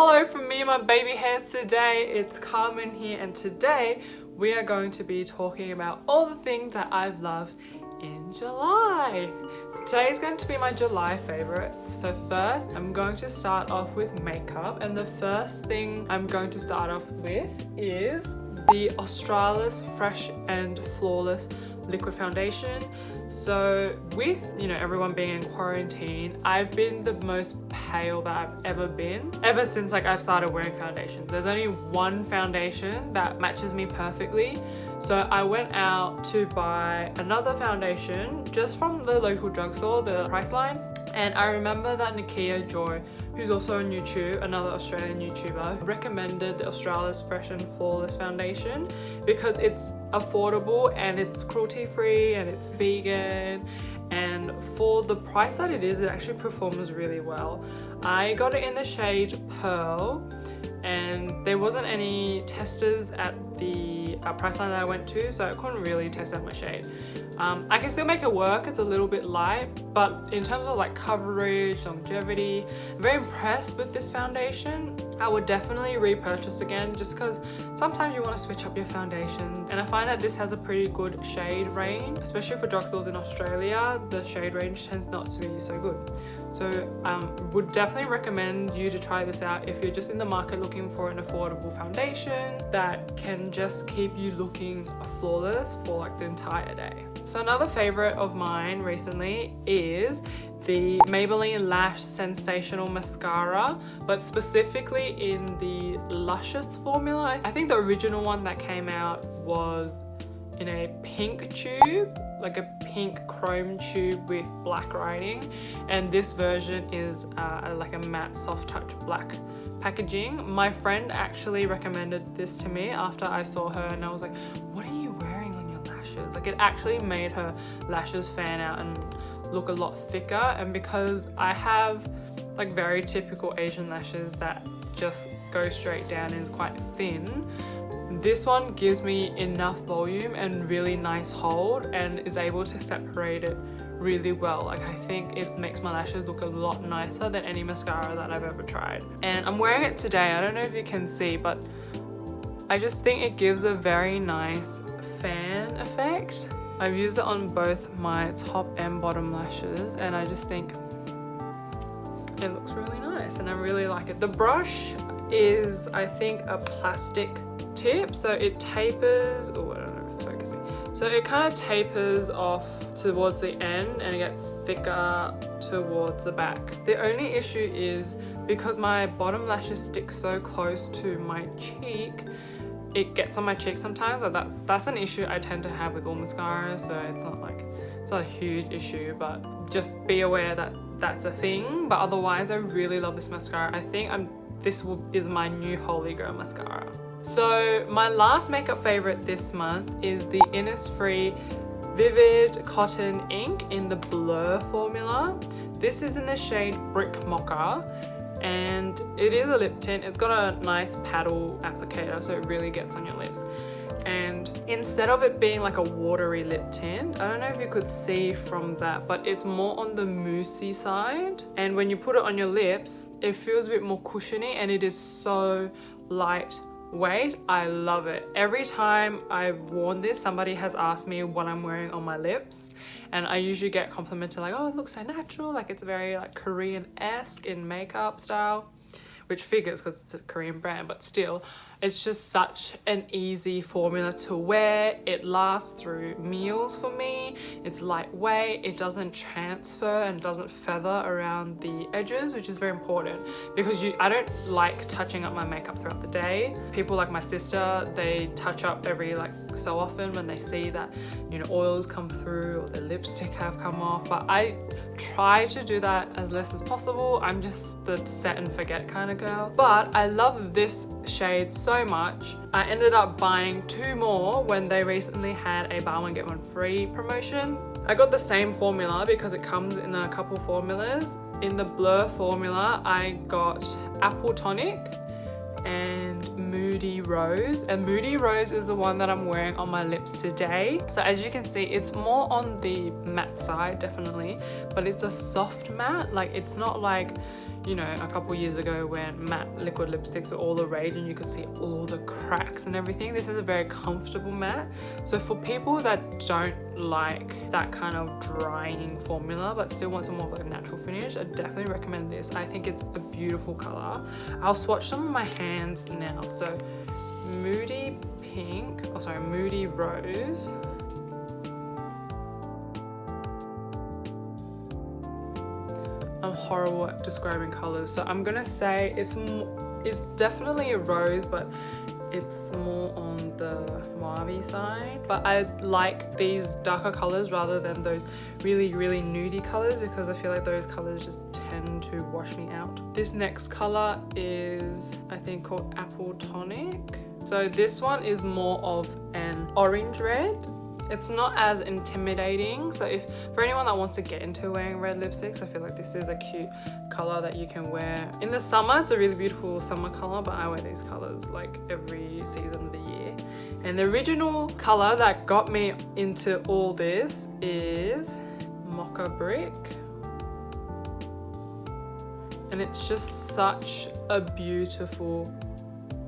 Hello from me and my baby hairs today. It's Carmen here, and today we are going to be talking about all the things that I've loved in July. Today is going to be my July favorites. So first, I'm going to start off with makeup, and the first thing I'm going to start off with is the Australis Fresh and Flawless Liquid Foundation. So with, everyone being in quarantine, I've been the most pale that I've ever been ever since I've started wearing foundations. There's only one foundation that matches me perfectly. So I went out to buy another foundation just from the local drugstore, the Priceline. And I remember that Nakia Joy, who's also on YouTube, another Australian YouTuber, recommended the Australis Fresh and Flawless Foundation because it's affordable and it's cruelty-free and it's vegan, and for the price that it is, it actually performs really well. I got it in the shade Pearl, and there wasn't any testers at the Priceline that I went to, so I couldn't really test out my shade. I can still make it work. It's a little bit light, but in terms of coverage, longevity, I'm very impressed with this foundation. I would definitely repurchase again just because sometimes you want to switch up your foundations, and I find that this has a pretty good shade range, especially for drugstores in Australia. The shade range tends not to be so good. So would definitely recommend you to try this out if you're just in the market looking for an affordable foundation that can just keep you looking flawless for the entire day. So another favorite of mine recently is the Maybelline Lash Sensational Mascara, but specifically in the Luscious formula. I think the original one that came out was in a pink tube, like a pink chrome tube with black writing, and this version is like a matte soft touch black packaging. My friend actually recommended this to me after I saw her, and I was like, what are you wearing on your lashes? It actually made her lashes fan out and look a lot thicker, and because I have very typical Asian lashes that just go straight down and is quite thin, this one gives me enough volume and really nice hold and is able to separate it really well. I think it makes my lashes look a lot nicer than any mascara that I've ever tried. And I'm wearing it today. I don't know if you can see, but I just think it gives a very nice fan effect. I've used it on both my top and bottom lashes, and I just think it looks really nice and I really like it. The brush is, I think, a plastic tip, so it tapers, I don't know if it's focusing. So it kind of tapers off towards the end and it gets thicker towards the back. The only issue is because my bottom lashes stick so close to my cheek, it gets on my cheek sometimes. That's an issue I tend to have with all mascara, so it's not a huge issue, but just be aware that that's a thing. But otherwise, I really love this mascara. I think this is my new holy grail mascara. So my last makeup favorite this month is the Innisfree Vivid Cotton Ink in the Blur formula. This is in the shade Brick Mocha, and it is a lip tint. It's got a nice paddle applicator, so it really gets on your lips. And instead of it being like a watery lip tint, I don't know if you could see from that, but it's more on the moussey side. And when you put it on your lips, it feels a bit more cushiony, and it is so lightweight. I love it. Every time I've worn this, somebody has asked me what I'm wearing on my lips, and I usually get complimented oh, it looks so natural, it's very Korean-esque in makeup style, which figures because it's a Korean brand, but still, it's just such an easy formula to wear. It lasts through meals for me. It's lightweight. It doesn't transfer and doesn't feather around the edges, which is very important because I don't like touching up my makeup throughout the day. People like my sister, they touch up every so often when they see that oils come through or the lipstick have come off, but I try to do that as less as possible. I'm just the set and forget kind of girl. But I love this shade so much. I ended up buying 2 more when they recently had a buy one get one free promotion. I got the same formula because it comes in a couple formulas. In the Blur formula, I got Apple Tonic and Moody Rose, and Moody Rose is the one that I'm wearing on my lips today. So as you can see, it's more on the matte side definitely, but it's a soft matte. It's not you know, a couple years ago when matte liquid lipsticks were all the rage and you could see all the cracks and everything. This is a very comfortable matte. So for people that don't like that kind of drying formula but still want some more of like a natural finish, I definitely recommend this. I think it's a beautiful color. I'll swatch some of my hands now. So Moody Pink, oh sorry, Moody Rose. I'm horrible at describing colors, so I'm gonna say it's definitely a rose, but it's more on the mauve side. But I like these darker colors rather than those really nudie colors, because I feel like those colors just tend to wash me out. This next color is, I think, called Apple Tonic. So this one is more of an orange red. It's not as intimidating, so if for anyone that wants to get into wearing red lipsticks, I feel like this is a cute color that you can wear in the summer. It's a really beautiful summer color, but I wear these colors like every season of the year. And the original color that got me into all this is Mocha Brick, and it's just such a beautiful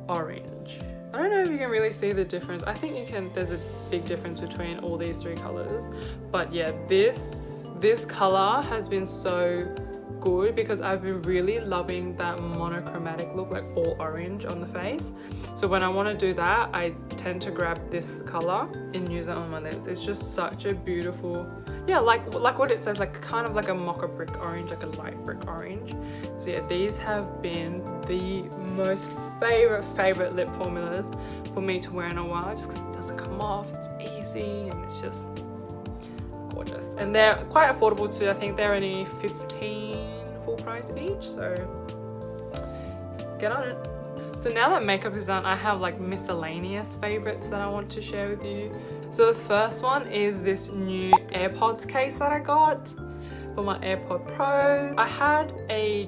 orange. I don't know if you can really see the difference. I think you can. There's a big difference between all these three colors, but yeah, this color has been so good because I've been really loving that monochromatic look, like all orange on the face. So when I want to do that, I tend to grab this color and use it on my lips. It's just such a beautiful, yeah, like what it says, like kind of like a mocha brick orange, like a light brick orange. So yeah, these have been the most favorite lip formulas for me to wear in a while, just because it doesn't come off, it's easy, and it's just gorgeous. And they're quite affordable too. I think they're only 15 full price each, so get on it. So now that makeup is done, I have like miscellaneous favorites that I want to share with you. So the first one is this new AirPods case that I got for my AirPods Pro. I had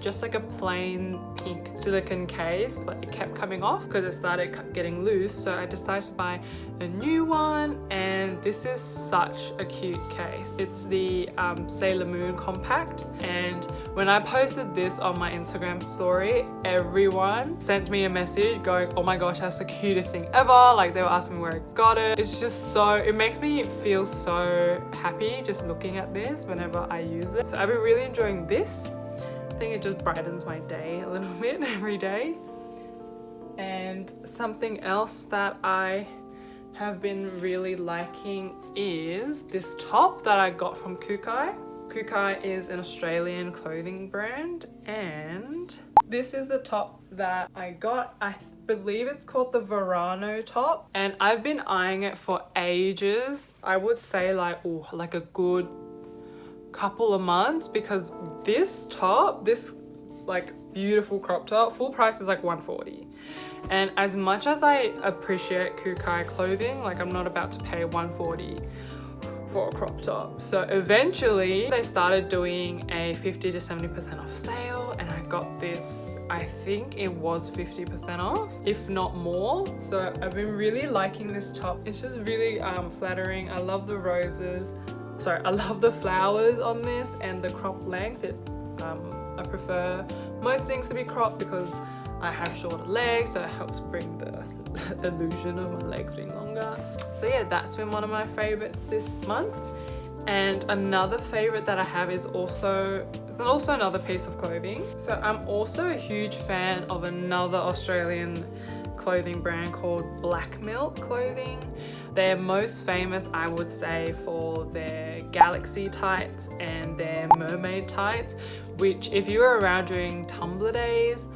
just like a plain pink silicone case, but it kept coming off because it started getting loose, so I decided to buy a new one, and this is such a cute case. It's the Sailor Moon Compact, and when I posted this on my Instagram story, everyone sent me a message going, oh my gosh, that's the cutest thing ever. Like, they were asking me where I got it. It's just so, it makes me feel so happy just looking at this whenever I use it. So I've been really enjoying this. I think it just brightens my day a little bit every day. And something else that I have been really liking is this top that I got from Kukai. Kukai is an Australian clothing brand, and this is the top that I got. I believe it's called the Verano top, and I've been eyeing it for ages. I would say like a good couple of months, because this top, this like beautiful crop top, full price is like $140. And as much as I appreciate Kukai clothing, like I'm not about to pay $140 for a crop top. So eventually they started doing a 50 to 70% off sale, and I got this, I think it was 50% off, if not more. So I've been really liking this top. It's just really flattering. I love the roses. Sorry, I love the flowers on this and the crop length. I prefer most things to be cropped because I have shorter legs, so it helps bring the illusion of my legs being longer. So yeah, that's been one of my favorites this month. And another favorite that I have is also another piece of clothing. So I'm also a huge fan of another Australian clothing brand called Black Milk Clothing. They're most famous, I would say, for their galaxy tights and their mermaid tights, which if you were around during Tumblr days,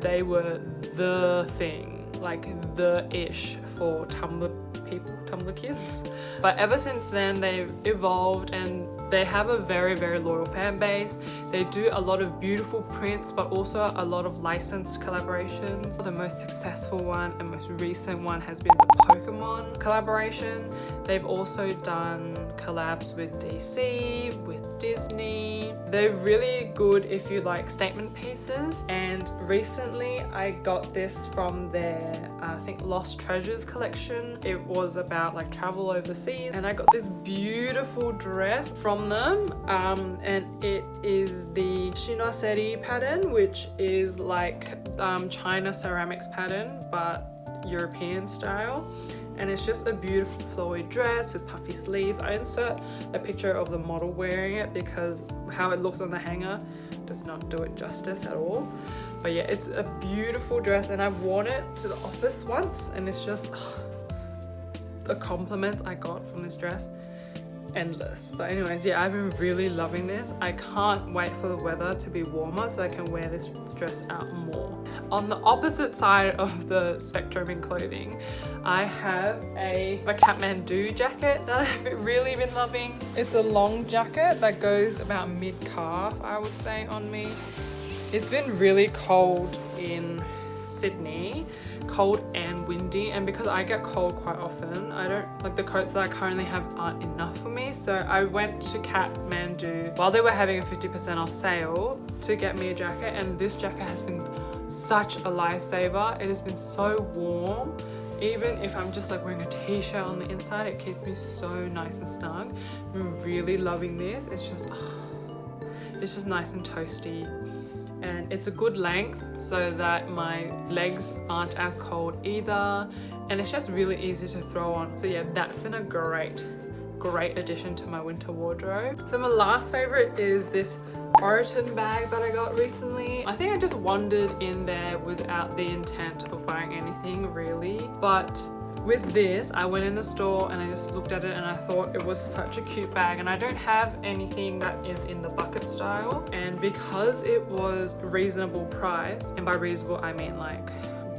they were the thing, like the ish for Tumblr people, Tumblr kids. But ever since then, they've evolved and they have a very loyal fan base. They do a lot of beautiful prints, but also a lot of licensed collaborations. The most successful one and most recent one has been the Pokemon collaboration. They've also done collabs with DC, with Disney. They're really good if you like statement pieces. And recently I got this from their, I think, Lost Treasures collection. It was about like travel overseas, and I got this beautiful dress from from them, and it is the Shinoseri pattern, which is like China ceramics pattern but European style. And it's just a beautiful flowy dress with puffy sleeves. I insert a picture of the model wearing it because how it looks on the hanger does not do it justice at all. But yeah, it's a beautiful dress, and I've worn it to the office once, and it's just the compliments I got from this dress, endless. But anyways, yeah, I've been really loving this. I can't wait for the weather to be warmer so I can wear this dress out more. On the opposite side of the spectrum in clothing, I have a Kathmandu jacket that I've really been loving. It's a long jacket that goes about mid-calf, I would say, on me. It's been really cold in Sydney, cold and windy, and because I get cold quite often, I don't like the coats that I currently have aren't enough for me. So I went to Kathmandu while they were having a 50% off sale to get me a jacket, and this jacket has been such a lifesaver. It has been so warm. Even if I'm just like wearing a t-shirt on the inside, it keeps me so nice and snug. I'm really loving this. It's just nice and toasty, and it's a good length so that my legs aren't as cold either, and it's just really easy to throw on. So yeah, that's been a great addition to my winter wardrobe. So my last favorite is this Burton bag that I got recently. I think I just wandered in there without the intent of buying anything really, but with this, I went in the store and I just looked at it and I thought it was such a cute bag, and I don't have anything that is in the bucket style, and because it was reasonable price, and by reasonable I mean like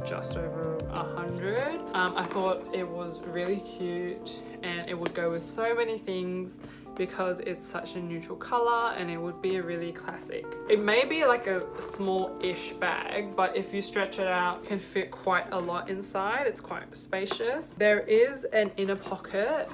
just over 100, I thought it was really cute and it would go with so many things because it's such a neutral color, and it would be a really classic. It may be like a small-ish bag, but if you stretch it out, it can fit quite a lot inside. It's quite spacious. There is an inner pocket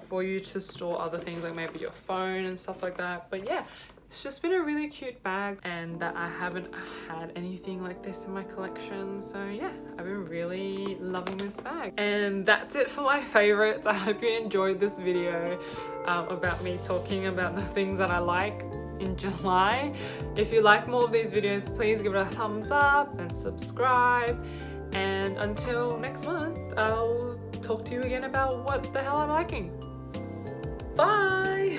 for you to store other things like maybe your phone and stuff like that. But yeah, it's just been a really cute bag, and that I haven't had anything like this in my collection. So yeah, I've been really loving this bag. And that's it for my favorites. I hope you enjoyed this video about me talking about the things that I like in July. If you like more of these videos, please give it a thumbs up and subscribe. And until next month, I'll talk to you again about what the hell I'm liking. Bye!